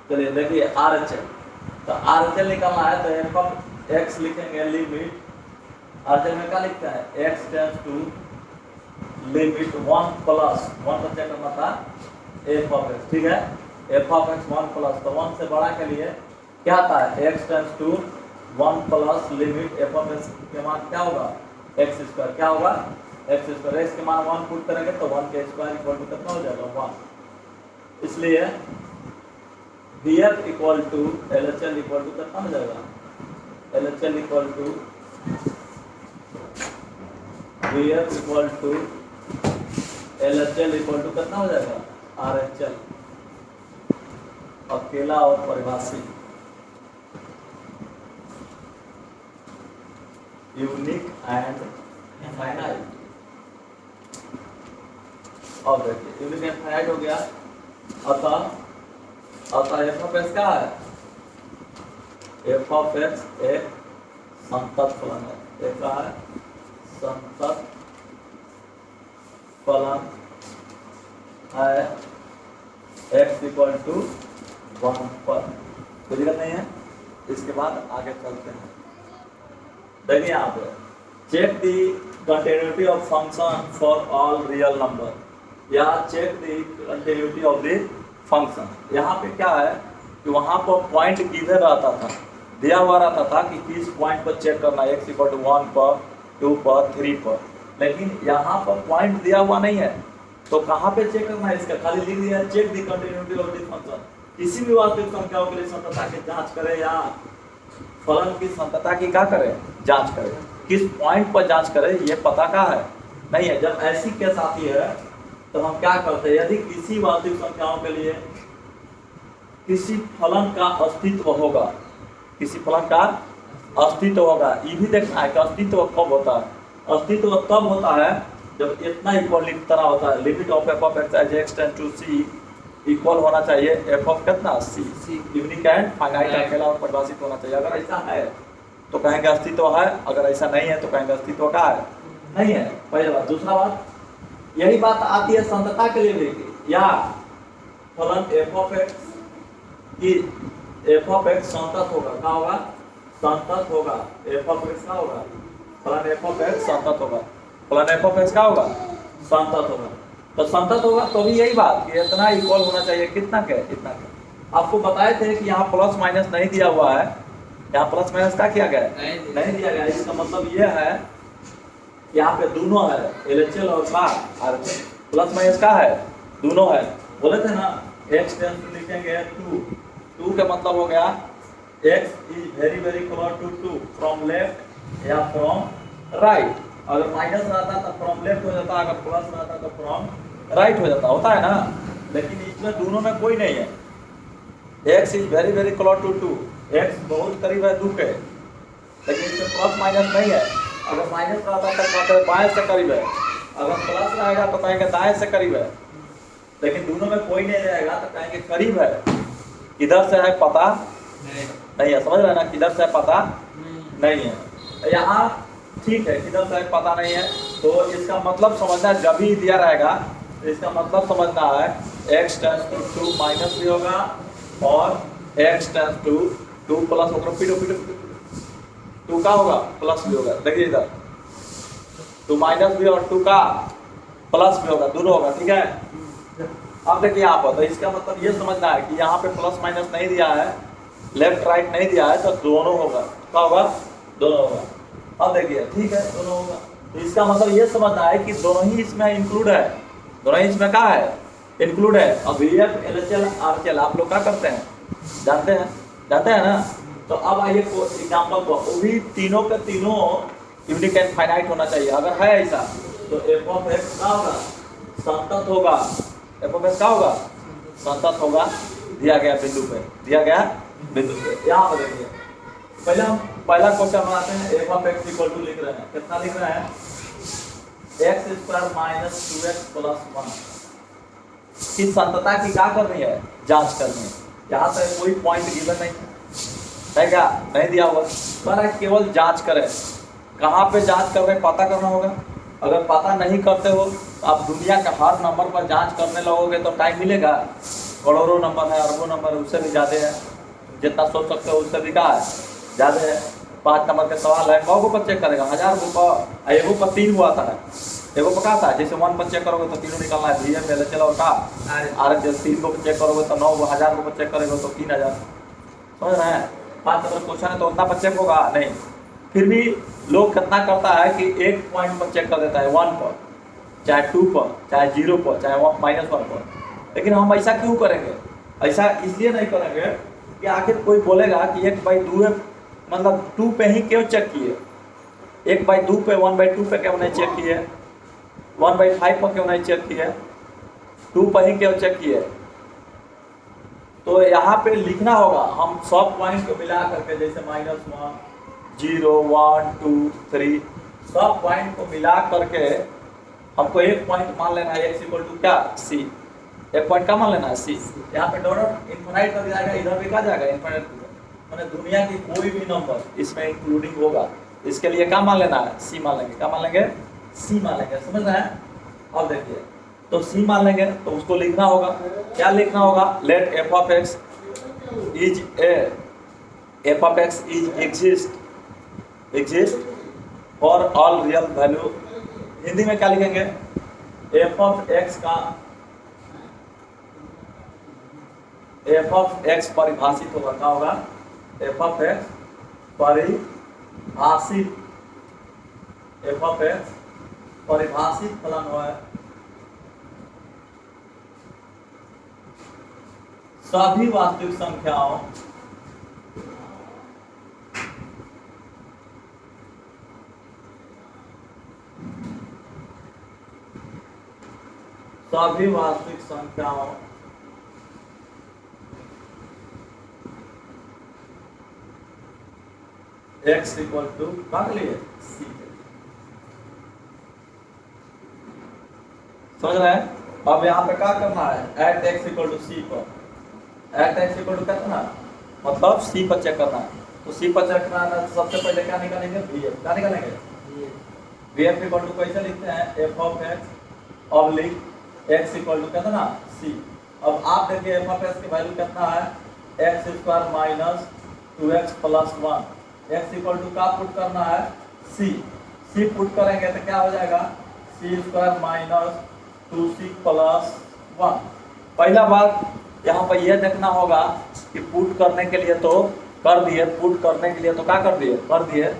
चलिए देखिए RHL, तो RHL निकालना है तो एफ ऑफ एक्स लिखेंगे लिमिट, RHL में क्या लिखता है x tends to limit 1 plus 1 का चेक करना था एफ ऑफ एक्स, ठीक है, एफ ऑफ एक्स 1 प्लस, तो 1 से बड़ा के लिए क्या आता है x tends to 1 plus limit f of x के मान क्या होगा एक्स स्क्वायर, क्या होगा एक्स स्क्वायर, एक्स के मान 1 पुट करेंगे तो 1 के स्क्वायर इक्वल टू कितना हो जाएगा 1, इसलिए VF equal to LHL equal to कितना हो जाएगा LHL equal to VF equal to LHL equal to कितना हो जाएगा RHL, अकेला और परिभाषी, यूनिक एंड फाइनाइट। और देखिए यूनिक एंड फाइनाइट हो गया, अतः एफ ऑफ एक्स क्या है, एफ ऑफ एक्स एक संतत फलन है, एक है संतत फलन है x इक्वल टू 1 पर, कोई दिक्कत नहीं है। इसके बाद आगे चलते हैं, देखिए यहाँ पे check the continuity of function for all real number, या check the continuity of the function. यहाँ पे क्या है कि वहाँ पर पॉइंट गिवन रहता था, दिया हुआ रहता था कि किस पॉइंट पर चेक करना है, x इक्वल टू 1 पर 2 पर 3 पर, लेकिन यहाँ पर पॉइंट दिया हुआ नहीं है, तो कहाँ पे चेक करना है इसका, खाली लिख दिया check the continuity of the function. किसी भी वास्तविक संख्याओं के लिए संतता की जांच करें या फलन की संतता की क्या करें जांच करें, किस पॉइंट पर जांच करें ये पता का है नहीं है। जब ऐसी केस आती है तो हम क्या करते हैं, यदि किसी वास्तविक संख्याओं के लिए किसी फलन का अस्तित्व होगा, किसी फलन का अस्तित्व होगा, ये भी देखना है कि अस्तित्व कब होता है, अस्तित्व तब होता है जब इतना इक्वल तरह होता है, limit of f of x as x tends to c equal होना चाहिए एफ ऑफ कितना सी, यूनिक एंड फाइनाइट, अकेला और परिभाषित होना चाहिए। अगर ऐसा है तो कहेंगे अस्तित्व है, अगर ऐसा नहीं है तो कहेंगे अस्तित्व का है नहीं है, पहली बात। दूसरा बात, यही बात आती है संतता के लिए भी, या फलन एफ ऑफ एक्स की एफ ऑफ एक्स संतत होगा, क्या होगा संतत होगा, एफ ऑफ एक्स क्या होगा फलन एफ ऑफ एक्स संतत होगा, फलन एफ ऑफ एक्स क्या होगा संतत होगा, तो संतत होगा तो भी यही बात कि इतना इक्वल होना चाहिए कितना के इतना के। आपको बताए थे कि यहाँ प्लस माइनस नहीं दिया हुआ है, यहाँ प्लस माइनस क्या किया गया नहीं दिया गया, इसका मतलब ये है यहाँ पे दोनों है LHL और RHL, प्लस माइनस का है दोनों है, बोले थे ना x टेंस टू लिखेंगे 2 का मतलब हो गया x is very very close to 2 from left या फ्रॉम राइट, अगर माइनस रहता तो फ्रॉम लेफ्ट हो जाता, अगर प्लस रहता तो फ्रॉम राइट हो जाता, होता है ना, लेकिन इसमें दोनों में कोई नहीं है। x is very very close to 2, x बहुत करीब है 2 के, लेकिन इसमें प्लस माइनस नहीं है, अगर माइनस रहता तो कहते बाएं से करीब है, अगर प्लस रहेगा तो कहेंगे दाएं से करीब है, लेकिन दोनों में कोई नहीं रहेगा तो कहेंगे करीब है, किधर से है पता नहीं है, समझ रहे ना, किधर से है पता नहीं है। यहाँ ठीक है किधर से है पता नहीं है, तो इसका मतलब समझना, जब भी दिया रहेगा तो इसका मतलब समझना है x टेंस टू 2 माइनस भी होगा और x टेंस टू 2 प्लस होगा, फिर 2 का होगा प्लस भी होगा, देखिए इधर 2 माइनस भी और 2 का प्लस भी होगा, दोनों होगा, ठीक है। अब देखिए यहाँ पर, तो इसका मतलब ये समझना है कि यहाँ पे प्लस माइनस नहीं दिया है, लेफ्ट राइट नहीं दिया है, तो दोनों होगा, क्या होगा दोनों होगा। अब देखिए ठीक है दोनों होगा, तो इसका मतलब ये समझना है कि दोनों ही इसमें इंक्लूड है, दोनों ही इसमें क्या है इंक्लूड है। अब VF LHL RHL आप लोग क्या करते हैं जानते हैं ना, तो अब आइए एग्जाम्पल को, वो भी तीनों के तीनों यूनिक एंड फाइनाइट होना चाहिए, अगर है ऐसा तो एफ ऑफ एक्स क्या होगा संतत होगा, एफ ऑफ एक्स क्या होगा संतत होगा, दिया गया बिंदु पे, दिया गया बिंदु पे। यहाँ पर देखिए पहले हम पहला क्वेश्चन बनाते हैं, f of x equal to लिख रहे हैं, कितना लिख रहे हैं x square minus 2x plus 1 की संतता की क्या करनी है जांच करनी है। यहाँ से कोई पॉइंट गिवन नहीं है क्या, नहीं दिया हुआ, पर केवल जांच करें, कहाँ पे जांच कर रहे हैं पता करना होगा। अगर पता नहीं करते हो तो आप दुनिया के हर नंबर पर जांच करने लगोगे तो टाइम मिलेगा करोड़ों नंबर है, अरबों नंबर है, उससे भी ज़्यादा है। जितना सोच सकते हो उससे भी कहा है ज़्यादा है। 5 नंबर के सवाल है, कौ पर चेक करेगा, 1000 गो पर, एगो पर 3 गो आता है, एगो पर कहा था जैसे 1 पर चेक करोगे तो 3 निकलना है, VF LHL और का RHL। जब 3 को पर चेक करोगे तो 9 गो, 1000 को पर चेक करोगे तो 3000। समझ रहे हैं? 5 नंबर क्वेश्चन है तो उतना पर चेक होगा नहीं। फिर भी लोग कितना करता है कि 1 पॉइंट पर चेक कर देता है, 1 पर, चाहे 2 पर, चाहे 0 पर, चाहे -1 पर। लेकिन हम ऐसा क्यों करेंगे? ऐसा इसलिए नहीं करेंगे कि आखिर कोई बोलेगा कि 1/2 मतलब 2 पे ही क्यों चेक किए, 1/2 पे, 1/2 पे क्यों नहीं चेक किए, 1/5 पर क्यों नहीं चेक किए, 2 पर ही क्यों चेक किए? तो यहाँ पे लिखना होगा, हम सब पॉइंट को मिला करके, जैसे -1, 0, 1, 2, 3, सब पॉइंट को मिला करके हमको एक पॉइंट मान लेना है, x इक्वल टू क्या, c। एक पॉइंट का मान लेना है c। यहाँ पे डॉट इन्फिनाइट कर जाएगा, इधर भी क्या जाएगा इन्फिनाइट, मैंने दुनिया की कोई भी नंबर इसमें इंक्लूडिंग होगा, इसके लिए क्या मान लेना है, c मान लेंगे। क्या मान लेंगे? c मान लेंगे। समझ रहे हैं? अब देखिए, तो c मान लेंगे तो उसको लिखना होगा, क्या लिखना होगा, let f of x is exist for all real value. Hindi में क्या लिखेंगे, f of x परिभाषित होगा, क्या होगा, f of x परिभाषित, f of x परिभाषित फलन है सभी वास्तविक संख्याओं x इक्वल टू भाग लिए c। समझ रहे हैं? अब यहाँ पे क्या करना है, at x equal to c पर, एट x इक्वल टू कितना, मतलब c पर चेक करना है। तो c पर चेक करना है तो सबसे पहले क्या निकालेंगे, vf। क्या निकालेंगे, vf इक्वल टू कैसे लिखते हैं, f of x और लिख x इक्वल टू कितना, c। अब आप देखिए f of x की वैल्यू कितना है, x square minus 2x plus 1, x equal to का पुट करना है c पुट करेंगे तो क्या हो जाएगा, c square minus 2c plus 1। पहला बात यहाँ पर यह देखना होगा कि पुट करने के लिए तो कर दिए, पुट करने के लिए तो क्या कर दिए,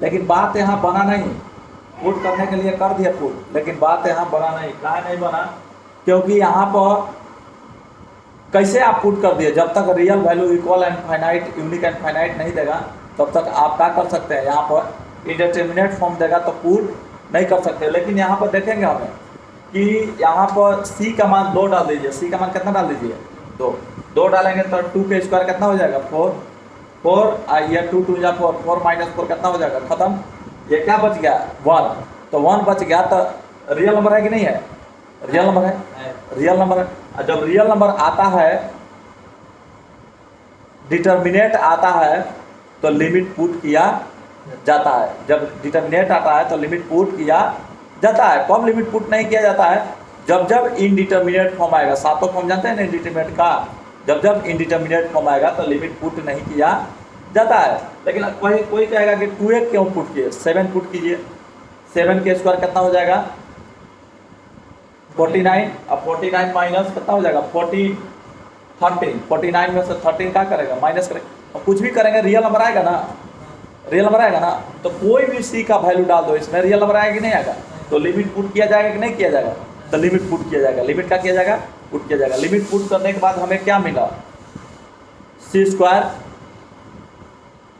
लेकिन बात यहाँ बना नहीं, पुट करने के लिए कर दिए पुट, लेकिन बात यहाँ बना नहीं। क्या नहीं बना, क्योंकि यहाँ पर कैसे आप पुट कर दिए, जब तक real value equal and finite, unique and finite नहीं देगा तब तक आप क्या कर सकते हैं, यहाँ पर इंडिटरमिनेट फॉर्म देगा तो पुट नहीं कर सकते। लेकिन यहाँ पर देखेंगे हमें कि यहाँ पर c का मान 2 डाल दीजिए, c का मान कितना डाल दीजिए, 2 डालेंगे तो 2 के स्क्वायर कितना हो जाएगा, 4 ये 2 2 जा 4, 4 माइनस 4 कितना हो जाएगा, खत्म। ये क्या बच गया, 1, तो 1 बच गया तो रियल नंबर है कि नहीं है, रियल नंबर है, रियल नंबर है। जब रियल नंबर आता है, डिटर्मिनेट आता है तो लिमिट पुट किया जाता है। जब डिटर्मिनेट आता है तो लिमिट पुट किया जाता है। कब लिमिट पुट नहीं किया जाता है, जब इनडिटर्मिनेट फॉर्म आएगा। सातों फॉर्म जानते हैं ना इनडिटर्मिनेट का, जब इनडिटर्मिनेट फॉर्म आएगा तो लिमिट पुट नहीं किया जाता है। लेकिन कोई कहेगा कि 2a क्यों पुट किए, 7 पुट कीजिए, 7 के स्क्वायर कितना हो जाएगा, 49। अब 49 माइनस कितना हो जाएगा, 13, 49 में से 13 क्या करेगा, माइनस करेगा। अब कुछ भी करेंगे रियल नंबर आएगा ना, रियल नंबर आएगा ना, तो कोई भी c का वैल्यू डाल दो इसमें, रियल नंबर आएगा कि नहीं आएगा, तो लिमिट पुट किया जाएगा कि नहीं किया जाएगा, तो लिमिट पुट किया जाएगा। लिमिट क्या किया जाएगा, पुट किया जाएगा। लिमिट पुट करने के बाद हमें क्या मिला, c square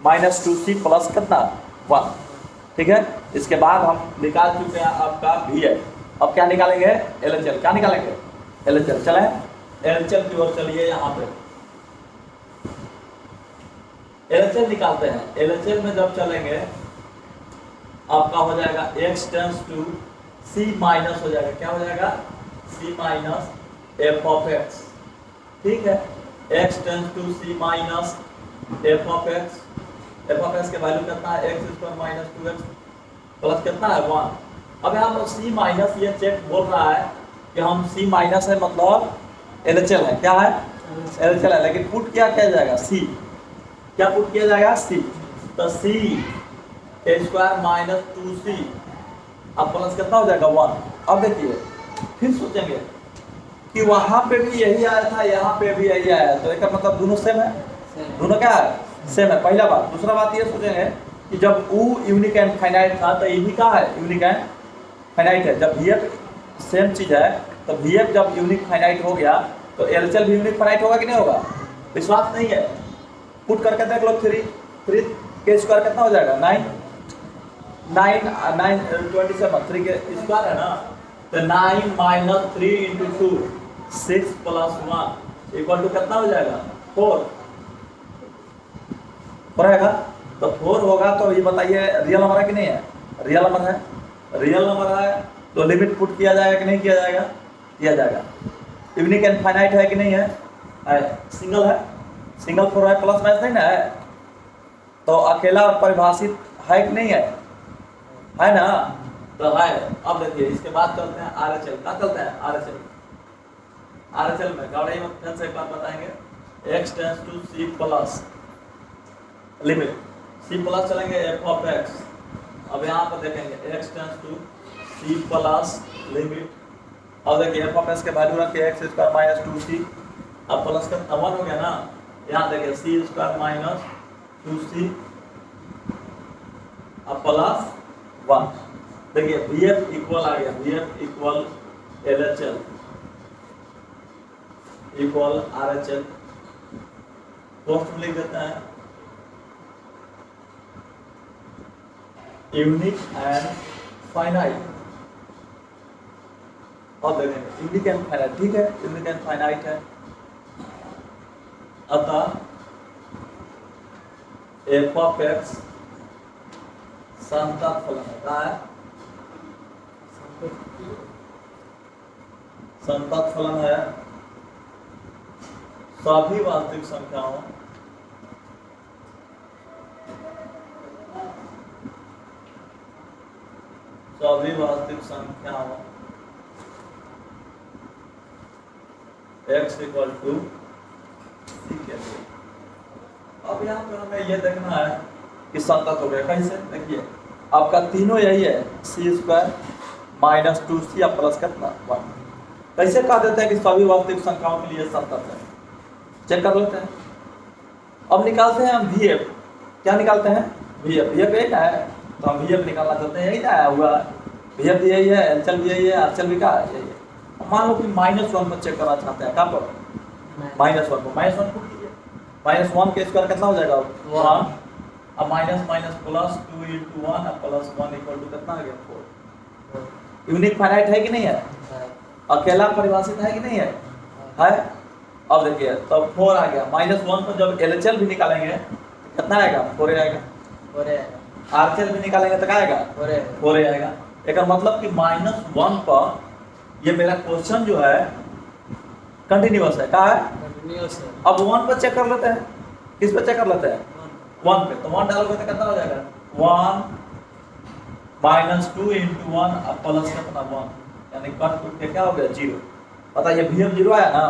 minus 2c plus कितना 1। ठीक है, इसके बाद हम निकाल चुके हैं आपका vf। अब क्या निकालेंगे, LHL। क्या निकालेंगे, LHL। चले LHL की ओर चलिए, यहाँ पे LHL निकालते हैं। LHL में जब चलेंगे आपका हो जाएगा x tends to c minus हो जाएगा, क्या हो जाएगा, c minus f of x। ठीक है, x tends to c minus f of x। f of x के वैल्यू कितना है, x square minus 2x plus कितना है 1। अब यहाँ पर c माइनस, ये चेक बोल रहा है कि हम c माइनस है मतलब एलएचएल है, क्या है एलएचएल है, लेकिन पुट क्या किया जाएगा सी, क्या पुट किया जाएगा सी, तो सी ए स्क्वायर माइनस 2c अब प्लस कितना हो जाएगा 1। अब देखिए फिर सोचेंगे कि वहां पे भी यही आया था, यहाँ पे भी यही आया, तो इसका मतलब दोनों सेम है, दोनों क्या है सेम है, पहला बात। दूसरा बात ये सोचेंगे कि जब U यूनिक एंड फाइनाइट था तो ये भी क्या है यूनिक एंड फाइनाइट है। जब VF सेम चीज है तो VF जब यूनिक फाइनाइट हो गया तो LCL भी यूनिक फाइनाइट होगा कि नहीं होगा, विश्वास नहीं है पुट करके देख लो। 3 के स्क्वायर कितना हो जाएगा 9 3 के स्क्वायर है ना, तो 9 minus 3 into 2 6 plus 1 equal to कितना हो जाएगा 4 हो रहेगा। तो 4 होगा तो ये बताइए रियल नंबर है कि नहीं है, रियल नंबर है, रियल नंबर है तो लिमिट पुट किया जाएगा कि नहीं किया जाएगा, किया जाएगा। यूनिक एंड फाइनाइट है कि नहीं है, सिंगल है, सिंगल 4 है, प्लस माइनस नहीं ना है, तो अकेला और परिभाषित है कि नहीं है ना, तो है। अब देखिए इसके बाद चलते हैं आरएचएल, क्या चलते हैं आरएचएल, आरएचएल में गौड़ाई में फिर से एक बार बताएंगे, x tends to c plus limit c plus चलेंगे f ऑफ x। अब यहाँ पर देखेंगे x tends to c plus limit, अब देखिए f ऑफ x के वैल्यू रखिए x स्क्वायर माइनस 2c, अब प्लस का 1 हो गया ना, यहाँ देखिए c स्क्वायर माइनस 2c अब प्लस 1। देखिए VF इक्वल आ गया, VF equal LHL equal RHL, post में लिख देते हैं यूनिक एंड फाइनाइट। अब देखेंगे यूनिक एंड फाइनाइट, ठीक है यूनिक एंड फाइनाइट है, अतः f ऑफ x संतत फलन है, संतत फलन है सभी वास्तविक संख्याओं x इक्वल टू c के लिए। अब यहाँ पर हमें यह देखना है कि संतत हो गया कैसे, देखिए आपका तीनों यही है c स्क्वायर माइनस 2c अब प्लस कितना 1, कैसे कह देते हैं कि सभी वास्तविक संख्याओं के लिए संतत है, चेक कर लेते हैं। अब निकालते हैं हम VF, क्या निकालते हैं VF, VF यही ना है तो हम VF निकालना चाहते हैं, यही ना हुआ VF भी यही है, LCL भी यही है, RCL भी क्या है यही है। मान लो कि -1 पर चेक करना चाहते हैं, कहाँ पर -1 पर, -1 को कीजिए, -1 के स्क्वायर कितना हो जाएगा 1, अब माइनस माइनस प्लस 2 इंटू 1 अब प्लस 1 इक्वल टू कितना आ गया 4। यूनिक फाइनाइट है कि नहीं है, अकेला परिभाषित है कि नहीं है, है। अब देखिए तो 4 आ गया, -1 पर जब LHL भी निकालेंगे तो कितना आएगा 4 आएगा, RCL भी निकालेंगे तो क्या आएगा 4 आएगा। एक मतलब कि -1 पर ये मेरा क्वेश्चन जो है कंटिन्यूअस है, क्या है कंटिन्यूअस है। अब 1 पर चेक कर लेते हैं, किस पे चेक कर लेते हैं 1 पे, तो 1 डालोगे तो कितना हो जाएगा 1 माइनस 2 इंटू 1 अब प्लस कितना 1, यानी कट टूट के क्या हो गया 0। बताइए VF 0 आया ना,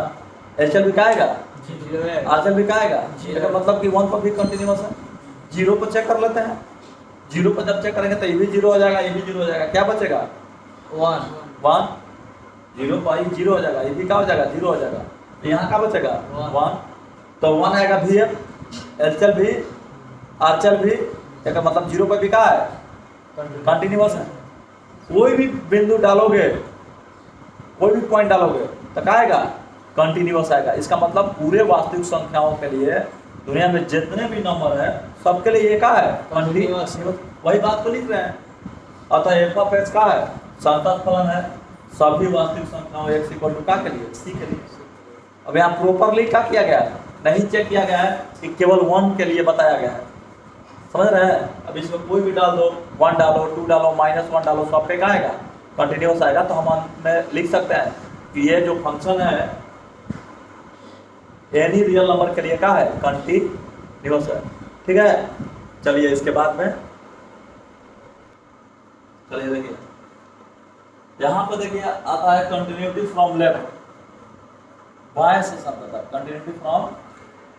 LCL भी क्या आएगा 0 है, RCL भी क्या आएगा 0, मतलब कि 1 पर भी कंटिन्यूअस है। 0 पर चेक कर लेते हैं, 0 पर जब चेक करेंगे तो ये भी 0 हो जाएगा, ये भी 0 हो जाएगा, क्या बचेगा 1 0 पर 0 हो जाएगा, ये भी क्या हो जाएगा 0 हो जाएगा, तो यहाँ क्या बचेगा 1, तो 1 आएगा VF, LCL भी RCL भी, एक मतलब 0 पर भी क्या है कंटिन्यूअस है। कोई भी बिंदु डालोगे, कोई भी पॉइंट डालोगे तो क्या आएगा कंटिन्यूअस आएगा। इसका मतलब पूरे वास्तविक संख्याओं के लिए दुनिया में जितने भी नंबर है सबके लिए ये क्या है कंटिन्यूअस, वही बात को लिख रहे हैं। अतः f ऑफ x क्या है संतत फलन है सभी वास्तविक संख्याओं x इक्वल टू क्या के लिए c के लिए। अब यहाँ प्रॉपरली क्या किया गया है, नहीं चेक किया गया है कि केवल 1 के लिए बताया गया है, समझ रहे हैं। अब इसमें कोई भी डाल दो, 1 डालो 2 डालो -1 डालो, सब पे क्या आएगा कंटिन्यूअस आएगा। तो हम लिख सकते हैं कि ये जो फंक्शन है एनी रियल नंबर के लिए क्या है कंटिन्यूअस है, ठीक है। चलिए इसके बाद में चलिए देखिए यहाँ पर देखिए आता है कंटिन्यूटी फ्रॉम लेफ्ट, बाएं से संतत, कंटिन्यूटी फ्रॉम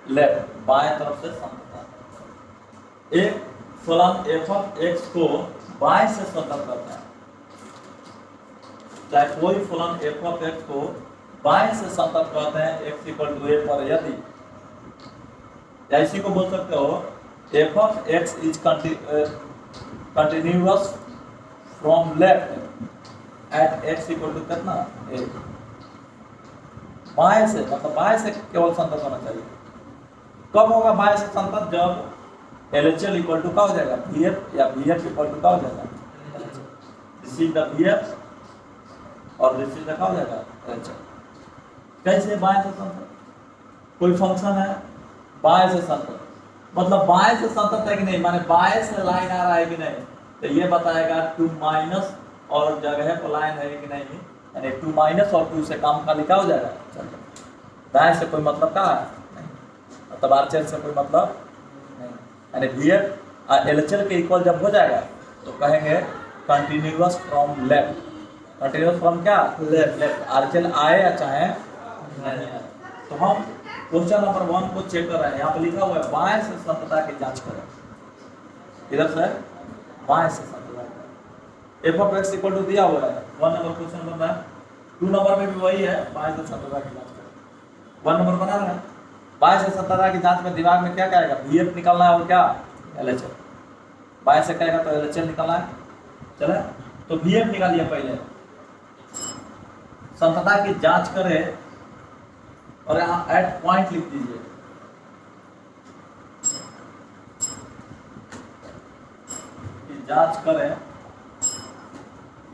लेफ्ट, बाएं तरफ से संतत। एक फलन एफ ऑफ एक्स को बाएं से संतत करता है, चाहे कोई फलन एफ ऑफ एक्स को बाएं से संतत करते हैं एक्स इक्वल टू ए पर, यदि या इसी को बोल सकते हो f of x is continuous from left at x equal to कितना ए। बाएं से मतलब बाएं से केवल संतत होना चाहिए। कब होगा बाएं से संतत? जब LHL इक्वल टू क्या हो जाएगा VF, या VF इक्वल टू क्या हो जाएगा दिस इज द VF और दिस इज द क्या हो जाएगा LHL। कैसे बाएं से संतत? कोई फंक्शन है बाएं से संतत, मतलब बाएं से संतत है कि नहीं, माने बाएं से लाइन आ रहा है कि नहीं, तो ये बताएगा 2 माइनस और जगह पर लाइन है कि नहीं, यानी 2 माइनस और 2 से काम खाली क्या हो जाएगा चल। दाएं से कोई मतलब क्या है नहीं, मतलब आरचेल से कोई मतलब नहीं, यानी VF LHL के इक्वल जब हो जाएगा तो कहेंगे continuous from left. Continuous from क्या लेफ्ट, आरचेल आए या चाहे नहीं आए। तो हम क्वेश्चन नंबर 1 को चेक कर रहे हैं, यहाँ पे लिखा हुआ है बाएं से संततता की जांच करें। इधर से बाएं से संततता f of x equal to दिया हुआ है, 1 नंबर क्वेश्चन बन रहा है, 2 नंबर में भी वही है, बाएं से संततता की जांच करें। 1 नंबर बना रहा है, बाएं से संततता की जांच में दिमाग में क्या कहेगा, VF निकालना है और क्या LHL। बाएं से कहेगा तो LHL निकालना है, चले तो VF निकालिए पहले, संततता की जांच करें और यहाँ एट पॉइंट लिख दीजिए। कि जांच करें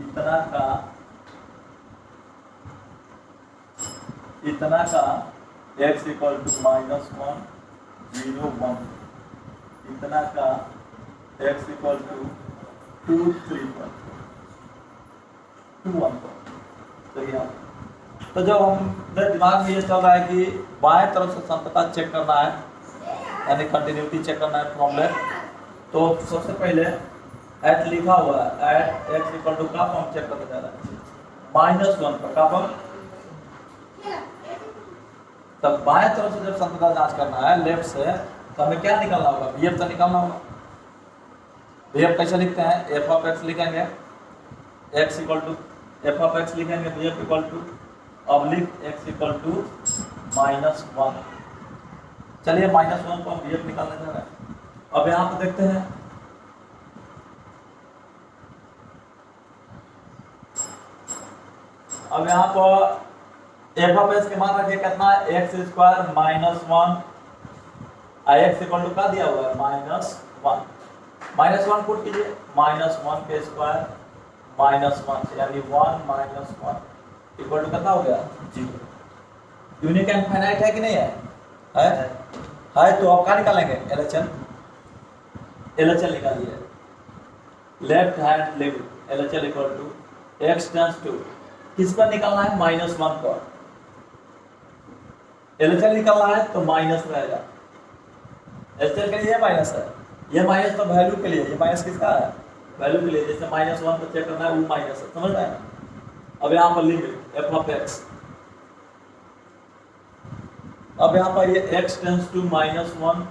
इतना का x इक्वल टू -1 0 1, इतना का x इक्वल टू 2 3 2 1। तो जब हम दिमाग में ये चल रहा है कि बाएं तरफ से संततता चेक करना है, यानी कंटिन्यूटी चेक करना है फ्रॉम लेफ्ट, तो सबसे पहले एट लिखा हुआ है, एट एक्स इक्वल टू का फॉर्म चेक करने जा रहा है -1 पर का फॉर्म। तब बाएं तरफ से जब संततता जांच करना है लेफ्ट से, तो हमें क्या निकालना होगा, VF तो निकालना होगा। VF कैसे लिखते हैं, एफ ऑफ एक्स लिखेंगे, x equal to f of x लिखेंगे, VF equal to oblique x equal to -1। चलिए -1 को हम VF निकालने जा रहे हैं। अब यहाँ पे देखते हैं, अब यहाँ पर एफ ऑफ एक्स के मान रखिए कितना, x square -1, x equal to का दिया हुआ है -1, -1 पुट कीजिए, -1 के स्क्वायर -1, यानी 1 -1 इक्वल टू कितना हो गया 0। यूनिक एंड फाइनाइट है कि नहीं है? तो आप क्या निकालेंगे, LHL निकालिए। Left hand limit LHL equal to x tends to किस पर निकालना है, -1 पर। LHL निकालना है तो माइनस रहेगा, LHL के लिए माइनस है, ये माइनस तो वैल्यू के लिए, ये माइनस किसका है, वैल्यू के लिए। जैसे -1 पर चेक करना है वो माइनस है, समझ रहे हैं। अब यहाँ पर लिमिट एफ ऑफ एक्स, अब यहाँ पर ये x tends to -1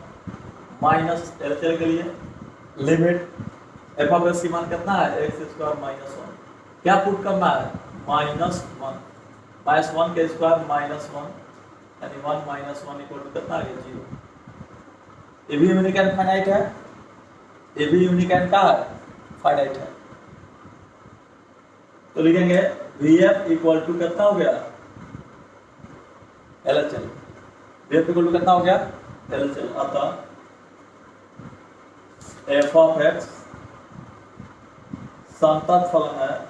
minus LHL के लिए लिमिट एफ ऑफ एक्स की मान कितना है, x स्क्वायर -1, क्या पुट करना है -1 के स्क्वायर -1, यानी 1 -1 इक्वल टू कितना है 0। ये भी यूनिक एंड फाइनाइट है, ये भी यूनिक एंड का है फाइनाइट है। तो लिखेंगे VF इक्वल टू कितना हो गया LHL, VF इक्वल टू कितना हो गया LHL। अतः f ऑफ x संतत फलन है,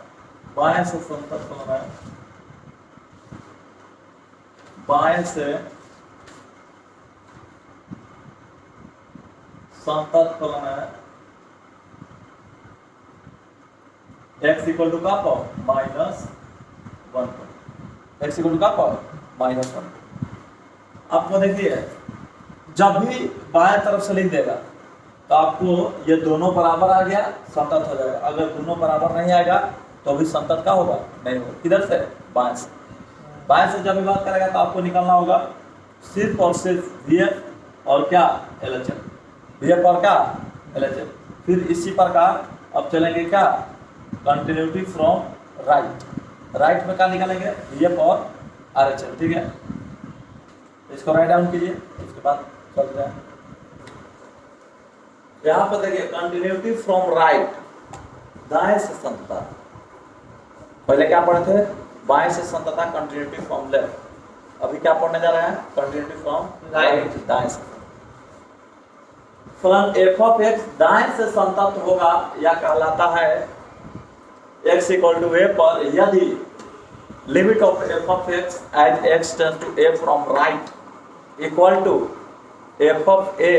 बाएं से संतत फलन है, बाएं से संतत फलन है, x इक्वल टू का पावर -1, x इक्वल टू का पावर -1। आपको देखिए जब भी बाएं तरफ से लिख देगा तो आपको ये दोनों बराबर आ गया, संतत हो जाएगा। अगर दोनों बराबर नहीं आएगा तो भी संतत का होगा, नहीं होगा। किधर से, बाएं से। बाएं से जब भी बात करेगा तो आपको निकालना होगा सिर्फ और सिर्फ VF और क्या LHF, VF और क्या LHF। फिर इसी प्रकार अब चलेंगे क्या कंटिन्यूटी फ्रॉम राइट, राइट में क्या निकालेंगे VF और RHF, ठीक है। इसको राइट डाउन कीजिए, उसके बाद चलते हैं। यहाँ पर देखिए कंटिन्यूटी फ्रॉम राइट, दाएं से संतता। पहले क्या पढ़े थे बाएं से संतता, कंटिन्यूटी फ्रॉम लेफ्ट। अभी क्या पढ़ने जा रहे हैं कंटिन्यूटी फ्रॉम राइट, दाएं से। फलन f ऑफ x दाएं से संतत होगा या कहलाता है x इक्वल टू a पर यदि limit of f of x as x tends to a from right equal to f of a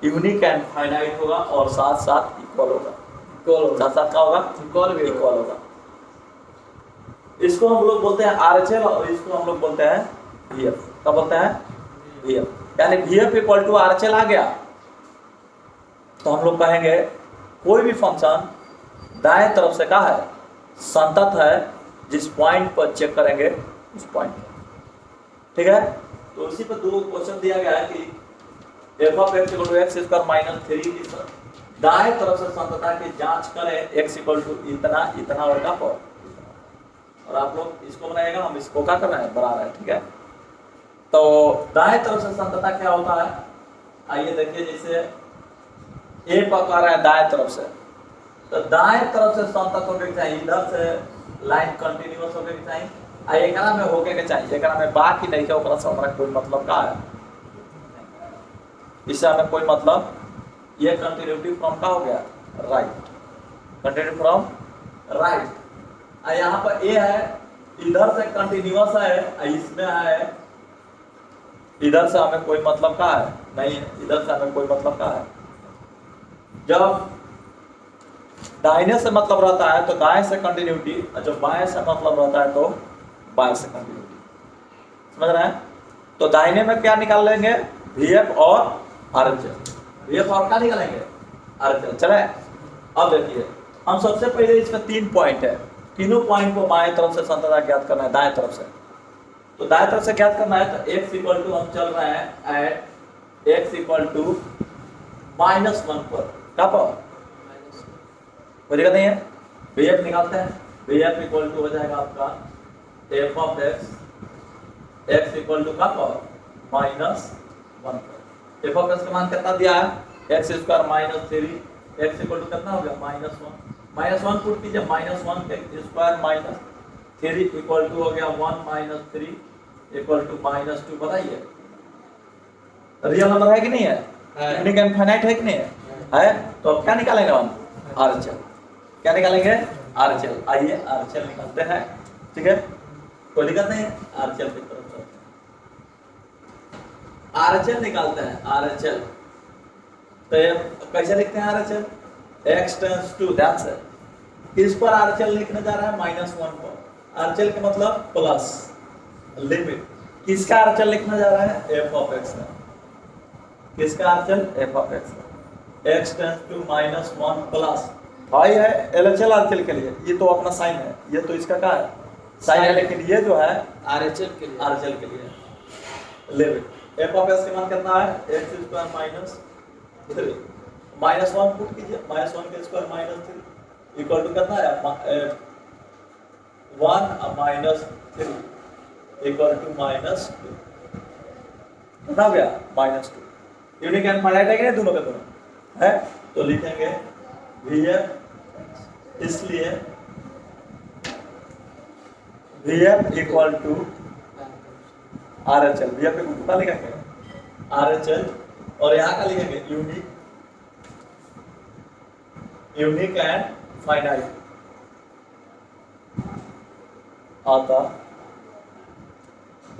unique and finite होगा और साथ साथ इक्वल होगा। साथ साथ क्या होगा इक्वल होगा। इसको हम लोग बोलते हैं RHL और इसको हम लोग बोलते हैं VF। क्या बोलते हैं VF, यानी VF इक्वल टू RHL आ गया तो हम लोग कहेंगे कोई भी फंक्शन दाएं तरफ से क्या है संतत है, जिस पॉइंट पर चेक करेंगे उस पॉइंट पर, ठीक है। तो उसी पर दो क्वेश्चन दिया गया है कि f of x equal to x square minus 3 की दाएं तरफ से संतता की जांच करें x इक्वल टू इतना इतना और का पर, और आप लोग इसको बनाएगा, हम इसको क्या कर रहे हैं बना रहे हैं, ठीक है। तो दाएं तरफ से संतता क्या होता है, आइए देखिए। जैसे a पकड़ रहा है दाएं तरफ से, तो दाएं तरफ से संतत होके चाहिए, इधर से लाइन कंटिन्यूअस होके चाहिए, आ एकरा में होके के चाहिए, एकरा में बाकी नहीं है, ओकरा से हमारा कोई मतलब का है, इससे हमें कोई मतलब। ये कंटिन्यूटी फ्रॉम का हो गया राइट, कंटिन्यूटी फ्रॉम राइट। यहाँ पर ए है, इधर से कंटिन्यूअस है, इसमें है, इधर से हमें कोई मतलब का है नहीं है, इधर से हमें कोई मतलब का है। जब दाहिने से मतलब रहता है तो दाएं से कंटिन्यूटी, और जब बाएं से मतलब रहता है तो बाएं से कंटिन्यूटी, समझ रहे हैं। तो दाहिने में क्या निकाल लेंगे VF और RHL, VF और क्या निकालेंगे RHL। चले अब देखिए, हम सबसे पहले इसमें 3 पॉइंट है, तीनों पॉइंट को बाएं तरफ से संतता ज्ञात करना है, दाएं तरफ से। तो दाएं तरफ से ज्ञात करना है तो x इक्वल टू हम चल रहे हैं एट x इक्वल टू -1 पर, क्या पर कोई दिक्कत नहीं है। VF निकालते हैं, VF इक्वल टू हो जाएगा आपका f of x equal to का पर -1 पर। f ऑफ x का मान कितना दिया है x square minus 3, x equal to कितना हो गया -1 पुट कीजिए, -1 के स्क्वायर माइनस 3 इक्वल टू हो गया 1 माइनस 3 इक्वल टू -2। बताइए रियल नंबर है कि नहीं है, यूनिक एंड फाइनाइट है कि नहीं है। तो अब क्या निकालेंगे हम RHL, क्या निकालेंगे RHL। आइए RHL निकालते हैं, ठीक है, कोई दिक्कत नहीं है। RHL की तरफ चलते हैं, RHL निकालते हैं RHL। तो ये कैसे लिखते हैं RHL, x टेंड्स टू, ध्यान से किस पर RHL लिखने जा रहा है -1 पर। RHL का मतलब प्लस लिमिट, किसका RHL लिखने जा रहा है f ऑफ x का, किसका RHL f ऑफ x का, x टेंड्स टू -1 प्लस भाई है LHL RHL के लिए, ये तो अपना साइन है, ये तो इसका क्या है साइन है, लेकिन ये जो है RHL के लिए लिमिट। f ऑफ x का मान कितना है x स्क्वायर माइनस 3, -1 पुट कीजिए, -1 के स्क्वायर -3 इक्वल टू कितना है 1 माइनस 3 इक्वल टू -2, कितना हो गया -2। यूनिक एंड फाइनाइट है कि दोनों के दोनों है, तो लिखेंगे VF, इसलिए VF equal to RHL, VF equal to क्या लिखेंगे RHL, और यहाँ का लिखेंगे यूनिक एंड फाइनाइट। आता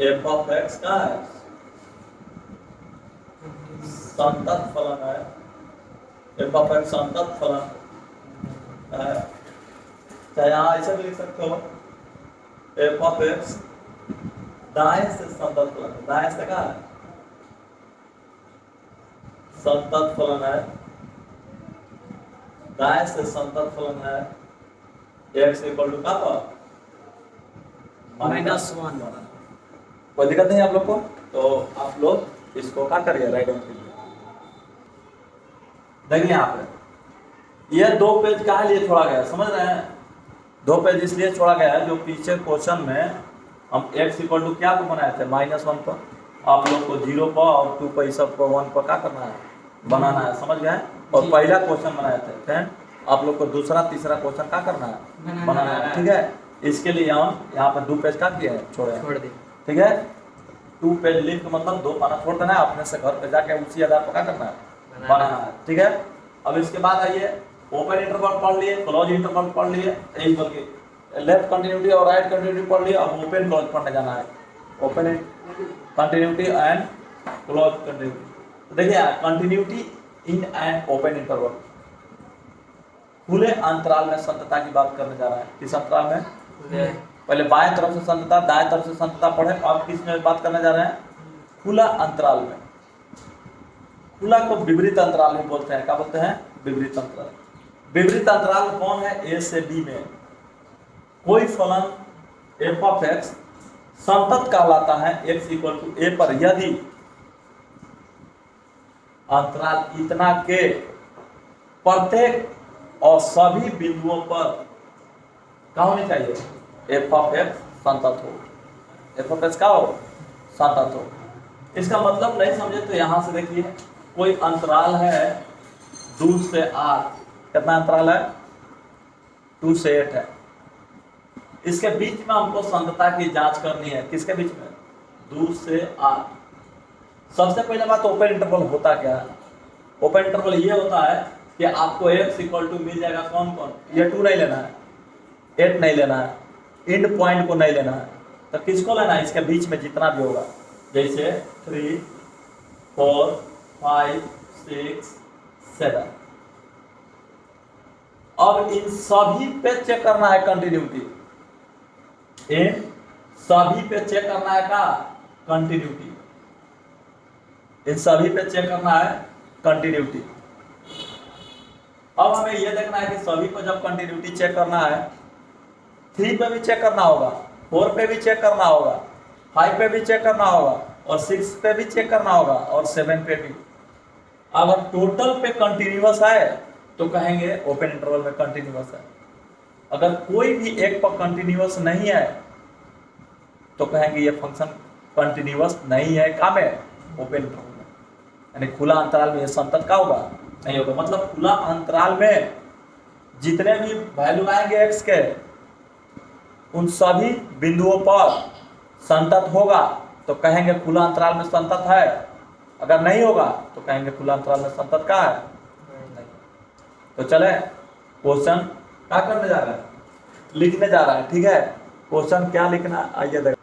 f ऑफ x का है संतत फलन है, f ऑफ x संतत फलन है, चाहे यहाँ ऐसा भी लिख सकते हो f ऑफ x दाएं से संतत फलन, दाएं से क्या है संतत फलन है, दाएं से संतत फलन है, x इक्वल टू का -1 कोई दिक्कत नहीं है आप लोग को? तो आप लोग इसको क्या करिए, राइट डाउन कीजिए। देखिए यहाँ पे ये 2 पेज कहाँ लिए छोड़ा गया, समझ रहे हैं? 2 पेज इसलिए छोड़ा गया है जो पीछे क्वेश्चन में हम x इक्वल टू क्या को बनाए थे, -1 पर, आप लोग को 0 पर और 2 पर, सब पर 1 पर क्या करना है, बनाना है, समझ गए? और पहला क्वेश्चन बनाए थे, फिर आप लोग को दूसरा तीसरा क्वेश्चन क्या करना है, बनाना है, ठीक है? इसके लिए हम यहाँ पे 2 पेज का किए हैं, छोड़ दी, ठीक है? 2 पेज लिख मतलब 2 पाना छोड़ देना है, अपने से घर पे जाके उसी आधार पर क्या करना है, बनाना है, ठीक है? अब इसके बाद आइए, ओपन इंटरवल पढ़ लिए, क्लोज इंटरवल पढ़ लिए, यही बल्कि लेफ्ट कंटिन्यूटी और राइट कंटिन्यूटी पढ़ लिए। अब ओपन क्लोज पढ़ने जाना है, open continuity and close continuity. देखिए continuity in and open interval, खुले अंतराल में संतता की बात करने जा रहा है। किस अंतराल में? पहले बाएं तरफ से संतता, दाएं तरफ से संतता पढ़े, अब किस में बात करने जा रहे हैं? खुला अंतराल में। खुला को विपरीत अंतराल में बोलते हैं, क्या बोलते हैं? विपरीत अंतराल। विपरीत अंतराल कौन है? ए से बी में कोई फलन f ऑफ x संतत कहलाता है x इक्वल टू a पर यदि अंतराल इतना के प्रत्येक और सभी बिंदुओं पर क्या होनी चाहिए? f ऑफ x संतत हो। f ऑफ x क्या हो? संतत हो। इसका मतलब नहीं समझे तो यहां से देखिए, कोई अंतराल है 2 से 8, कितना अंतराल है? 2 से 8 है। इसके बीच में हमको संतता की जांच करनी है। किसके बीच में? 2 से 8। सबसे पहले बात, ओपन इंटरवल होता क्या है? ओपन इंटरवल ये होता है कि आपको x इक्वल टू मिल जाएगा कौन कौन, ये 2 नहीं लेना है, 8 नहीं लेना है, एंड पॉइंट को नहीं लेना है, तो किसको लेना है? इसके बीच में जितना भी होगा, जैसे 3, 4, 5, 6, 7। अब इन सभी पे चेक करना है कंटिन्यूटी, इन सभी पे चेक करना है का कंटिन्यूटी, इन सभी पे चेक करना है कंटिन्यूटी। अब हमें यह देखना है कि सभी को जब कंटिन्यूटी चेक करना है, 3 पे भी चेक करना होगा, 4 पे भी चेक करना होगा, 5 पे भी चेक करना होगा, और 6 पे भी चेक करना होगा, और 7 पे भी। अगर टोटल पे कंटिन्यूअस है तो कहेंगे ओपन इंटरवल में कंटिन्यूअस है। अगर कोई भी एक पर कंटिन्यूअस नहीं है तो कहेंगे ये फंक्शन कंटिन्यूअस नहीं है, कहाँ में? ओपन इंटरवल में। यानी खुला अंतराल में ये संतत का होगा, नहीं होगा। मतलब खुला अंतराल में जितने भी वैल्यू आएंगे x के, उन सभी बिंदुओं पर संतत होगा तो कहेंगे खुला अंतराल में संतत है। अगर नहीं होगा तो कहेंगे खुला अंतराल में संतत का है, नहीं। तो चले क्वेश्चन क्या करने जा रहा है? लिखने जा रहा है, ठीक है? क्वेश्चन क्या लिखना, आइए देख।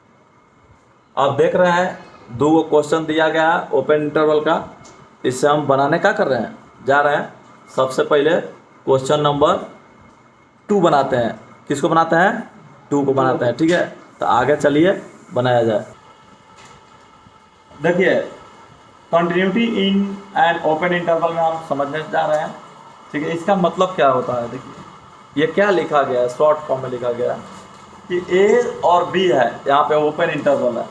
आप देख रहे हैं 2 क्वेश्चन दिया गया है ओपन इंटरवल का, इससे हम बनाने क्या कर रहे हैं, जा रहे हैं। सबसे पहले क्वेश्चन नंबर 2 बनाते हैं। किसको बनाते हैं? 2 को बनाते हैं, ठीक है? तो आगे चलिए बनाया जाए। देखिए continuity in and open interval में हम समझने जा रहे हैं, ठीक है? इसका मतलब क्या होता है? देखिए ये क्या लिखा गया है, शॉर्ट फॉर्म में लिखा गया है कि a और b है, यहाँ पे ओपन इंटरवल है,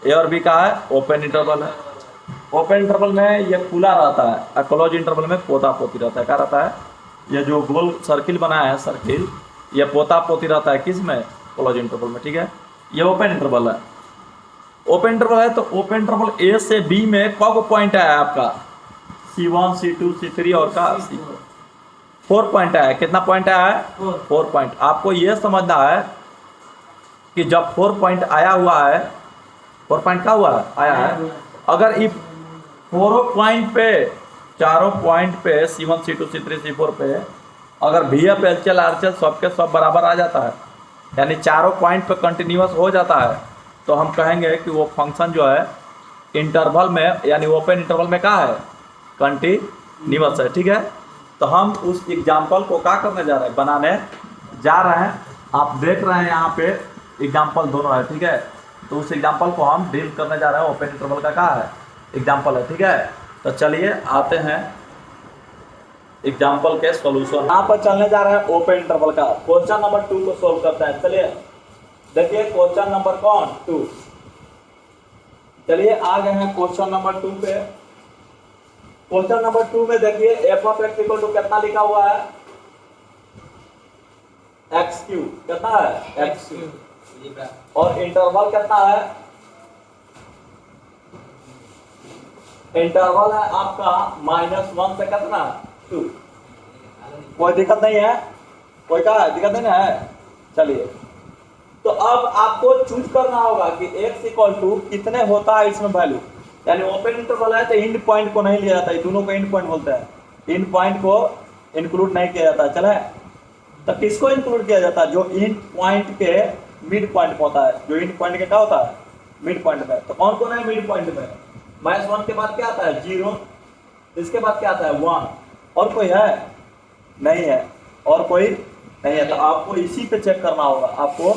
a और b का है ओपन इंटरवल है। ओपन इंटरवल में ये खुला रहता है और क्लोज इंटरवल में पोता पोती रहता है। क्या रहता है? ये जो गोल सर्किल बनाया है, सर्किल, ये पोता पोती रहता है किस में? क्लोज इंटरवल में, ठीक है? ये ओपन इंटरवल है। ओपन इंटरवल है तो ओपन इंटरवल a से b में कौन पॉइंट है आपका? C1, C2, C3 और का C4, 4 पॉइंट है। कितना पॉइंट है? 4 पॉइंट। आपको यह समझना है कि जब 4 पॉइंट आया हुआ है, 4 पॉइंट का हुआ है, आया है, अगर इस 4 पॉइंट पे, चारों पॉइंट पे C1, C2, C3, C4 पे अगर VF, LCL, RCL सबके सब बराबर आ जाता है, यानी चारों पॉइंट पे कंटिन्यूअस हो जाता है, तो हम कहेंगे कि वो फंक्शन जो है इंटरवल में, यानी ओपन इंटरवल में क्या है? कंटिन्यूअस है, ठीक है? तो हम उस एग्जाम्पल को क्या करने जा रहे हैं? बनाने जा रहे हैं। आप देख रहे हैं यहाँ पे एग्जाम्पल दोनों है, ठीक है? तो उस एग्जाम्पल को हम डील करने जा रहे हैं। ओपन इंटरवल का क्या है? एग्जाम्पल है, ठीक है? तो चलिए आते हैं एग्जाम्पल के सॉल्यूशन। यहाँ पर चलने जा रहे हैं ओपन इंटरवल का। क्वेश्चन नंबर 2 को सोल्व करते हैं। चलिए देखिए क्वेश्चन नंबर कौन? 2। चलिए आ गए हैं क्वेश्चन नंबर 2 पे। क्वेश्चन नंबर 2 में देखिए f of x equal to कितना लिखा हुआ है, एक्स क्यू कितना है एक्स क्यू, और इंटरवल कितना है, इंटरवल है आपका -1 से कितना 2। कोई दिक्कत नहीं है, कोई का दिक्कत नहीं है। चलिए तो अब आपको चूज करना होगा कि x इक्वल टू कितने होता है इसमें वैल्यू, यानी ओपन इंटरवल है तो इंड पॉइंट को नहीं लिया जाता है, दोनों को इंड पॉइंट बोलते हैं, इंड पॉइंट को इंक्लूड नहीं किया जाता है। चले तो किसको इंक्लूड किया जाता है, जो इंड पॉइंट के मिड पॉइंट में होता है, जो इंड पॉइंट के क्या होता है मिड पॉइंट में। तो कौन कौन है मिड पॉइंट में, -1 के बाद क्या आता है 0, इसके बाद क्या आता है 1, और कोई है नहीं है, और कोई नहीं है। तो आपको इसी पे चेक करना होगा, आपको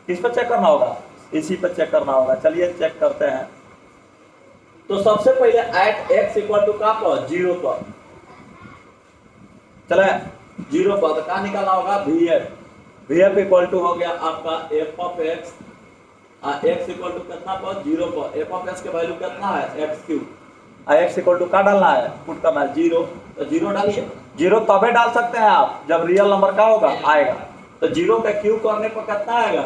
किस पे चेक करना होगा, इसी पे चेक करना होगा। चलिए चेक करते हैं। तो सबसे पहले एट x इक्वल टू का पर 0 पर, चले 0 पर तो क्या निकालना होगा vf इक्वल टू हो गया आपका f of x, x equal to कितना पर 0 पर, f ऑफ x के वैल्यू कितना है x cube, x equal to का डालना है पुट करना है 0, तो 0 डालिए। 0 तबे डाल सकते हैं आप जब रियल नंबर का होगा आएगा, तो 0 का क्यूब करने पर कितना आएगा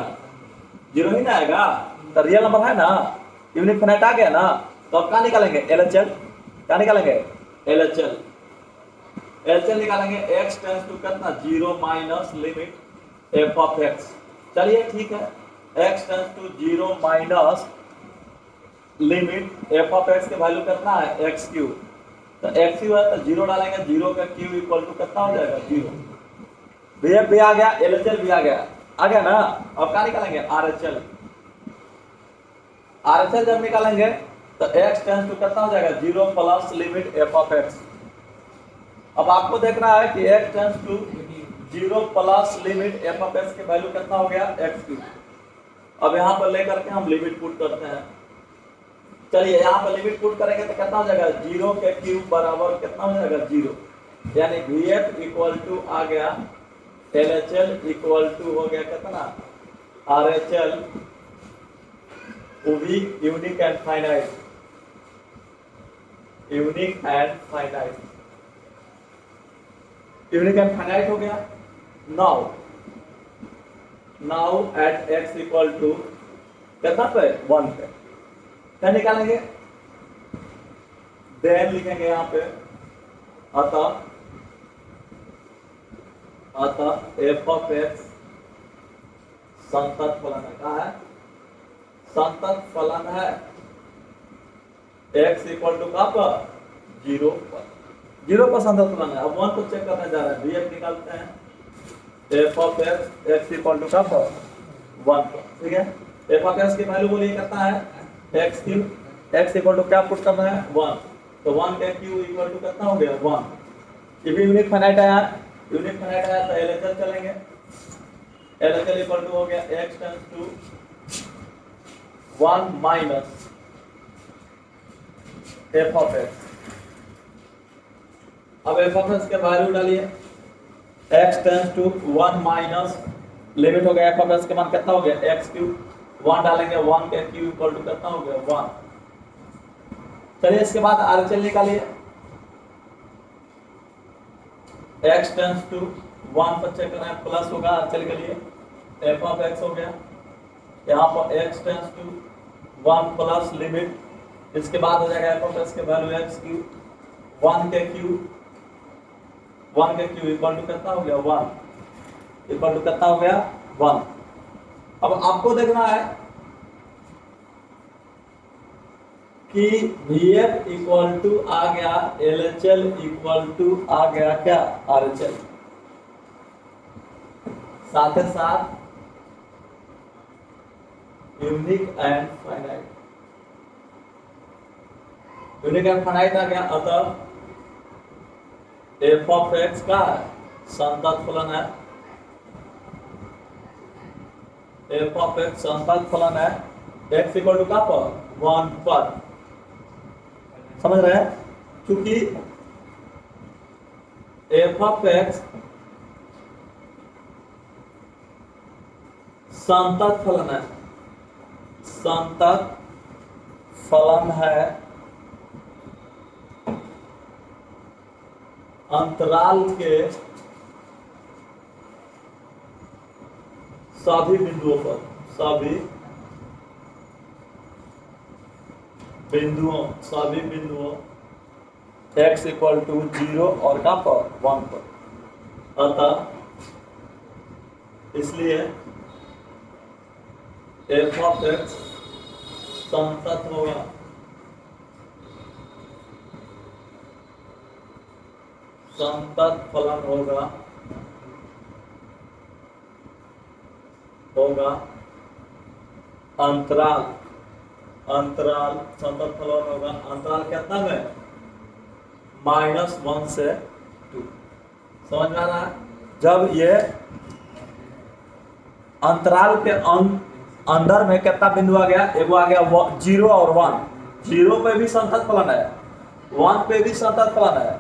0 ही ना आएगा, तो रियल नंबर है ना, यूनिट फाइनाइट आ गया ना। तो अब क्या निकालेंगे LHL, क्या निकालेंगे LHL, LHL निकालेंगे x टेंड्स टू कितना 0 minus limit f of x। चलिए ठीक है, x tends to 0 minus limit f of x के वैल्यू कितना है x क्यूब, तो x क्यूब है तो 0 डालेंगे, 0 का क्यूब इक्वल टू कितना हो जाएगा 0। vf भी आ गया, LHL भी आ गया ना। अब क्या निकालेंगे RHL, RHL जब निकालेंगे तो x टेंड्स टू कितना हो जाएगा 0 plus limit f of x। अब आपको देखना है कि x tends to 0 plus limit f of x के वैल्यू कितना हो गया x क्यूब। अब यहाँ पर लेकर के हम लिमिट पुट करते हैं। चलिए यहाँ पर लिमिट पुट करेंगे तो कितना हो जाएगा 0 के क्यूब बराबर कितना हो जाएगा 0, यानी vf इक्वल टू आ गया LHL इक्वल टू हो गया कितना RHL, वो भी unique and finite, unique and finite, unique and finite हो गया। Now at x equal to कितना पे 1 पे क्या निकालेंगे, देन लिखेंगे यहाँ पे अतः f ऑफ x संतत फलन है, कहा है संतत फलन है x इक्वल टू का पर 0 पर संतत फलन है। अब 1 को चेक करने जा रहे हैं, vf निकालते हैं f of x equal to का पर 1 पर, ठीक है। f ऑफ x की वैल्यू बोलिए कितना है x cube, x equal to क्या पुट करना है 1, तो 1 का क्यूब इक्वल टू कितना हो गया 1। ये भी यूनिक फाइनाइट आया, यूनिक फाइनाइट आया तो LHL चलेंगे, LHL इक्वल टू हो गया x tends to 1 minus f of x। अब f ऑफ x के वैल्यू डालिए, x tends to 1 minus limit हो गया f ऑफ x के मान कितना हो गया x क्यूब, 1 डालेंगे, 1 का क्यूब इक्वल टू कितना हो गया 1। चलिए इसके बाद RHL निकालिए, x टेंड्स टू 1 पर चेक करना है प्लस होगा RHL के लिए, f ऑफ x हो गया, यहाँ पर x tends to 1 plus limit, इसके बाद हो जाएगा f ऑफ x के वैल्यू x क्यूब, 1 के क्यूब इक्वल टू कितना हो गया 1, इक्वल टू कितना हो गया 1। अब आपको देखना है कि vf इक्वल टू आ गया LHL इक्वल टू आ गया क्या RHL, साथ ही साथ unique and finite, unique and finite आ गया। अतः f ऑफ x का संतत फलन है, f ऑफ x संतत फलन है x इक्वल टू का पर 1 पर, समझ रहे हैं, क्योंकि f ऑफ x संतत फलन है, संतत फलन है अंतराल के सभी बिंदुओं पर, सभी बिंदुओं x इक्वल टू 0 और का पर 1 पर। अतः इसलिए f ऑफ x संतत होगा संतत फलन होगा अंतराल संतत फलन होगा अंतराल कितना में -1 से 2। समझ में आ रहा है? जब ये अंतराल के अंदर में कितना बिंदु आ गया, एगो आ गया 0 और 1, 0 पे भी संतत फलन है, 1 पे भी संतत फलन है,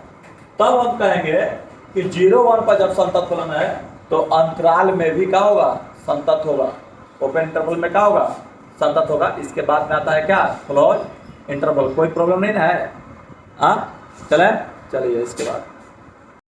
तब हम कहेंगे कि 0 1 पर जब संतत फलन है तो अंतराल में भी क्या होगा, संतत होगा। ओपन इंटरवल में क्या होगा, संतत होगा। इसके बाद में आता है क्या, क्लोज इंटरवल। कोई प्रॉब्लम नहीं ना है? हाँ चले, चलिए इसके बाद